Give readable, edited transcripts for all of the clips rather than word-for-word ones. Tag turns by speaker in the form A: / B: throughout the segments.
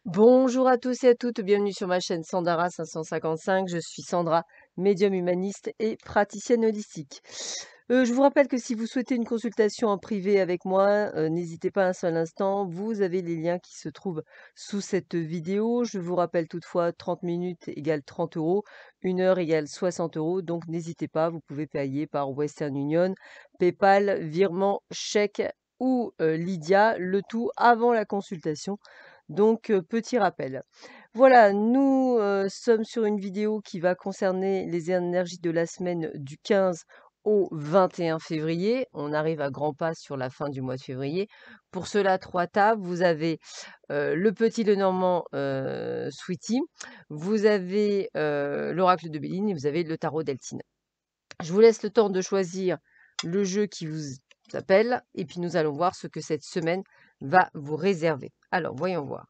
A: Bonjour à tous et à toutes, bienvenue sur ma chaîne Sandara 555. Je suis Sandra, médium humaniste et praticienne holistique. Je vous rappelle que si vous souhaitez une consultation en privé avec moi, n'hésitez pas un seul instant. Vous avez les liens qui se trouvent sous cette vidéo. Je vous rappelle toutefois 30 minutes égale 30 euros, 1 heure égale 60 euros. Donc n'hésitez pas, vous pouvez payer par Western Union, PayPal, virement, chèque ou Lydia, le tout avant la consultation. Donc, petit rappel. Voilà, nous sommes sur une vidéo qui va concerner les énergies de la semaine du 15 au 21 février. On arrive à grands pas sur la fin du mois de février. Pour cela, 3 tables. Vous avez le petit Lenormand Sweetie, vous avez l'oracle de Béline et vous avez le tarot d'Eltine. Je vous laisse le temps de choisir le jeu qui vous appelle et puis nous allons voir ce que cette semaine va vous réserver. Alors, voyons voir.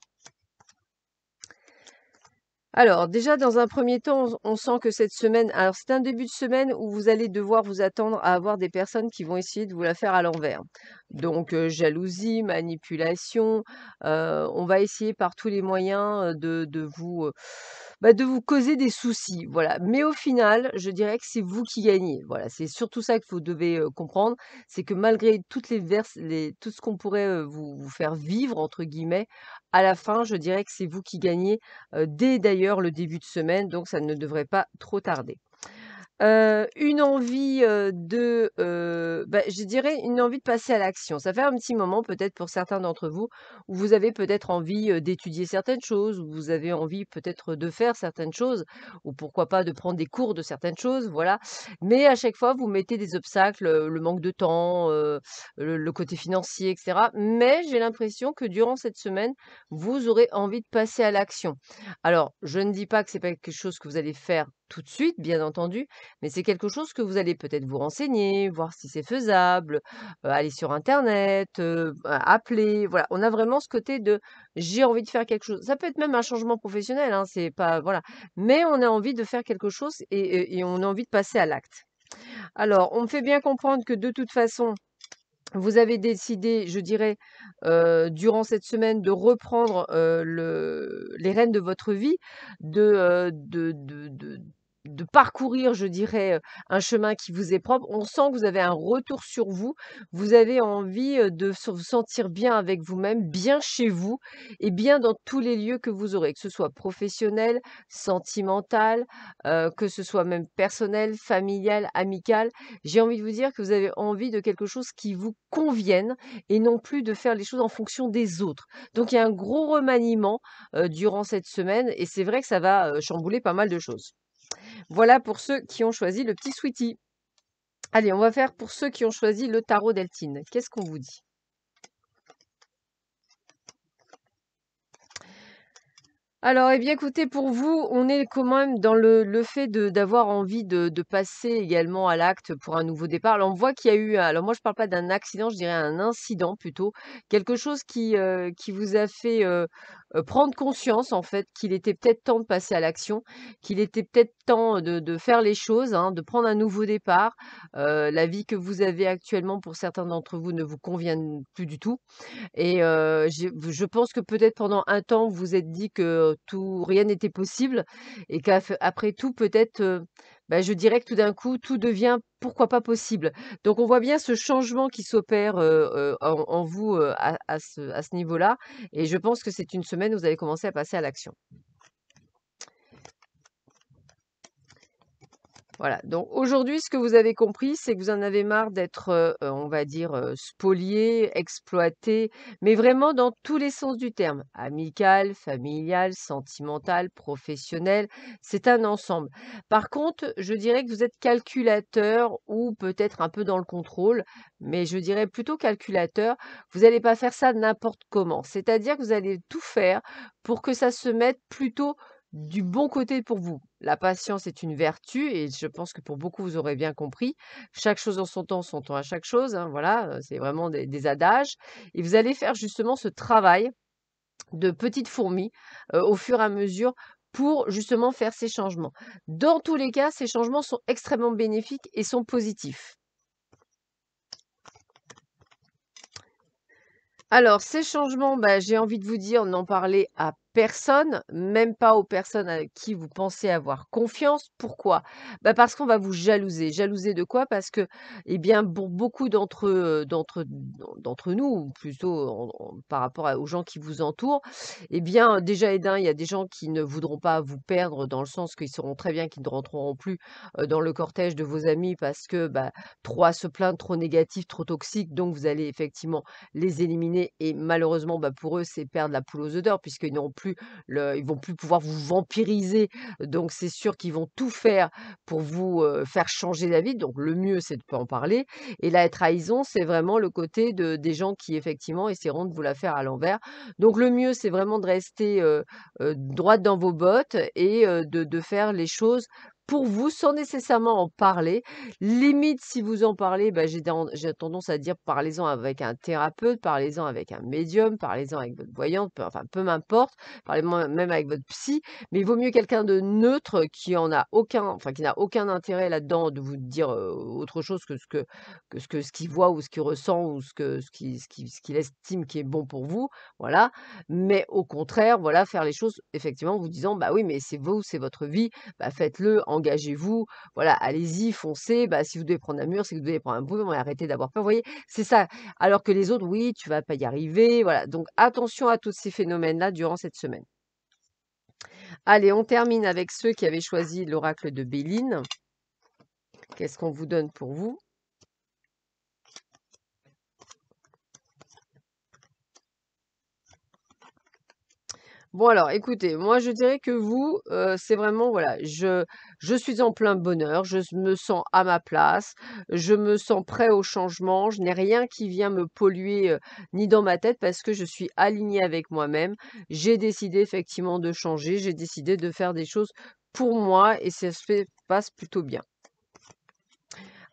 A: Alors, déjà, dans un premier temps, on sent que cette semaine, alors c'est un début de semaine où vous allez devoir vous attendre à avoir des personnes qui vont essayer de vous la faire à l'envers. Donc, jalousie, manipulation, on va essayer par tous les moyens de vous causer des soucis. Voilà. Mais au final, je dirais que c'est vous qui gagnez. Voilà, c'est surtout ça que vous devez comprendre, c'est que malgré toutes tout ce qu'on pourrait vous faire vivre, entre guillemets, à la fin, je dirais que c'est vous qui gagnez dès d'ailleurs le début de semaine, donc ça ne devrait pas trop tarder. Une envie, je dirais une envie de passer à l'action. Ça fait un petit moment peut-être pour certains d'entre vous, où vous avez peut-être envie, d'étudier certaines choses, où vous avez envie peut-être de faire certaines choses, ou pourquoi pas de prendre des cours de certaines choses, voilà. Mais à chaque fois, vous mettez des obstacles, le manque de temps, le côté financier et cetera. Mais j'ai l'impression que durant cette semaine, vous aurez envie de passer à l'action. Alors, je ne dis pas que c'est pas quelque chose que vous allez faire tout de suite, bien entendu, mais c'est quelque chose que vous allez peut-être vous renseigner, voir si c'est faisable, aller sur internet, appeler, voilà. On a vraiment ce côté de: «J'ai envie de faire quelque chose». Ça peut être même un changement professionnel, hein, c'est pas voilà, mais on a envie de faire quelque chose et on a envie de passer à l'acte. Alors, on me fait bien comprendre que de toute façon, vous avez décidé, je dirais, durant cette semaine de reprendre, les rênes de votre vie, de parcourir, je dirais, un chemin qui vous est propre. On sent que vous avez un retour sur vous. Vous avez envie, de vous sentir bien avec vous-même, bien chez vous et bien dans tous les lieux que vous aurez, que ce soit professionnel, sentimental, que ce soit même personnel, familial, amical. J'ai envie de vous dire que vous avez envie de quelque chose qui vous convienne et non plus de faire les choses en fonction des autres. Donc il y a un gros remaniement, durant cette semaine et c'est vrai que ça va, chambouler pas mal de choses. Voilà pour ceux qui ont choisi le petit sweetie. Allez, on va faire pour ceux qui ont choisi le tarot d'Eltine. Qu'est-ce qu'on vous dit? Alors, eh bien, écoutez, pour vous, on est quand même dans le fait d'avoir envie de passer également à l'acte pour un nouveau départ. Alors, on voit qu'il y a eu, alors moi, je parle pas d'un accident, je dirais un incident plutôt, quelque chose qui vous a fait prendre conscience, en fait, qu'il était peut-être temps de passer à l'action, qu'il était peut-être temps de faire les choses, hein, de prendre un nouveau départ. La vie que vous avez actuellement, pour certains d'entre vous, ne vous convient plus du tout. Et je pense que peut-être pendant un temps, vous vous êtes dit que rien n'était possible et qu'après tout peut-être, je dirais que tout d'un coup, tout devient pourquoi pas possible. Donc on voit bien ce changement qui s'opère, en vous, à ce niveau-là et je pense que c'est une semaine où vous allez commencer à passer à l'action. Voilà, donc aujourd'hui, ce que vous avez compris, c'est que vous en avez marre d'être, on va dire, spoliés, exploités, mais vraiment dans tous les sens du terme. Amical, familial, sentimental, professionnel, c'est un ensemble. Par contre, je dirais que vous êtes calculateur ou peut-être un peu dans le contrôle, mais je dirais plutôt calculateur. Vous n'allez pas faire ça n'importe comment. C'est-à-dire que vous allez tout faire pour que ça se mette plutôt du bon côté pour vous. La patience est une vertu et je pense que pour beaucoup, vous aurez bien compris. Chaque chose en son temps à chaque chose, hein, voilà, c'est vraiment des adages et vous allez faire justement ce travail de petite fourmi, au fur et à mesure pour justement faire ces changements. Dans tous les cas, ces changements sont extrêmement bénéfiques et sont positifs. Alors, ces changements, j'ai envie de vous dire, n'en parlez à personne, même pas aux personnes avec qui vous pensez avoir confiance. Pourquoi? Bah, parce qu'on va vous jalouser. Jalouser de quoi? Parce que, eh bien, pour beaucoup d'entre nous, ou plutôt par rapport aux gens qui vous entourent, eh bien, déjà et d'un, il y a des gens qui ne voudront pas vous perdre dans le sens qu'ils sauront très bien qu'ils ne rentreront plus dans le cortège de vos amis parce que bah, trop à se plaindre, trop négatif, trop toxique. Donc, vous allez effectivement les éliminer et malheureusement, bah, pour eux, c'est perdre la poule aux œufs d'or puisqu'ils n'auront plus ils vont plus pouvoir vous vampiriser. Donc, c'est sûr qu'ils vont tout faire pour vous faire changer d'avis. Donc, le mieux, c'est de pas en parler. Et la trahison, c'est vraiment le côté des gens qui, effectivement, essaieront de vous la faire à l'envers. Donc, le mieux, c'est vraiment de rester droite dans vos bottes et de faire les choses pour vous, sans nécessairement en parler. Limite, si vous en parlez, bah, j'ai tendance à dire parlez-en avec un thérapeute, parlez-en avec un médium, parlez-en avec votre voyante, enfin peu m'importe, parlez même avec votre psy, mais il vaut mieux quelqu'un de neutre qui en a aucun, enfin qui n'a aucun intérêt là-dedans de vous dire autre chose que ce qu'il voit ou ce qu'il ressent ou ce qu'il estime qui est bon pour vous, voilà. Mais au contraire, voilà, faire les choses effectivement en vous disant bah oui, mais c'est vous, c'est votre vie, bah faites-le, engagez-vous, voilà, allez-y, foncez. Bah, si vous devez prendre un mur, c'est que vous devez prendre un mur, mais arrêtez d'avoir peur. Vous voyez, c'est ça. Alors que les autres, oui, tu vas pas y arriver. Voilà. Donc, attention à tous ces phénomènes-là durant cette semaine. Allez, on termine avec ceux qui avaient choisi l'oracle de Béline. Qu'est-ce qu'on vous donne pour vous? Bon alors, écoutez, moi je dirais que vous, c'est vraiment voilà, je suis en plein bonheur, je me sens à ma place, je me sens prêt au changement, je n'ai rien qui vient me polluer, ni dans ma tête parce que je suis alignée avec moi-même. J'ai décidé effectivement de changer, j'ai décidé de faire des choses pour moi et ça passe plutôt bien.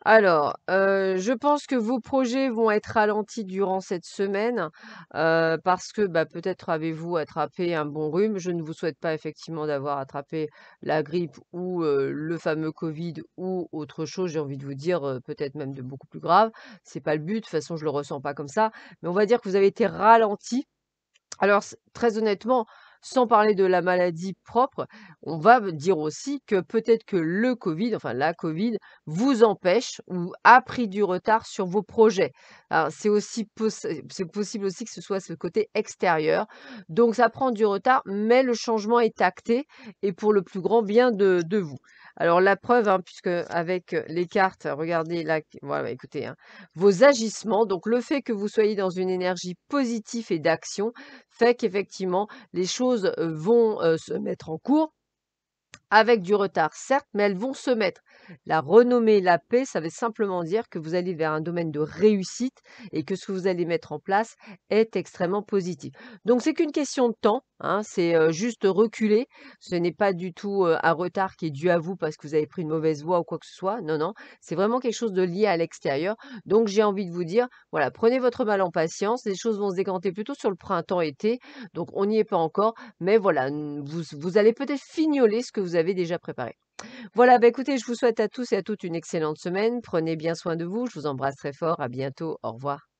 A: Alors, je pense que vos projets vont être ralentis durant cette semaine, parce que, bah, peut-être avez-vous attrapé un bon rhume. Je ne vous souhaite pas effectivement d'avoir attrapé la grippe ou, le fameux covid ou autre chose, j'ai envie de vous dire, peut-être même de beaucoup plus grave. C'est pas le but, de toute façon je le ressens pas comme ça, mais on va dire que vous avez été ralentis alors, très honnêtement, sans parler de la maladie propre, on va me dire aussi que peut-être que le Covid, enfin la Covid, vous empêche ou a pris du retard sur vos projets. Alors, c'est possible aussi que ce soit ce côté extérieur. Donc, ça prend du retard, mais le changement est acté et pour le plus grand bien de vous. Alors, la preuve, hein, puisque avec les cartes, regardez là, voilà, écoutez, hein, vos agissements, donc le fait que vous soyez dans une énergie positive et d'action, fait qu'effectivement, les choses vont se mettre en cours avec du retard, certes, mais elles vont se mettre. La renommée, la paix, ça veut simplement dire que vous allez vers un domaine de réussite et que ce que vous allez mettre en place est extrêmement positif. Donc, c'est qu'une question de temps, hein, c'est juste reculer. Ce n'est pas du tout un retard qui est dû à vous parce que vous avez pris une mauvaise voie ou quoi que ce soit. Non, non, c'est vraiment quelque chose de lié à l'extérieur. Donc, j'ai envie de vous dire, voilà, prenez votre mal en patience. Les choses vont se décanter plutôt sur le printemps-été. Donc, on n'y est pas encore. Mais voilà, vous allez peut-être fignoler ce que vous avez déjà préparé. Voilà, bah écoutez, je vous souhaite à tous et à toutes une excellente semaine. Prenez bien soin de vous. Je vous embrasse très fort. À bientôt. Au revoir.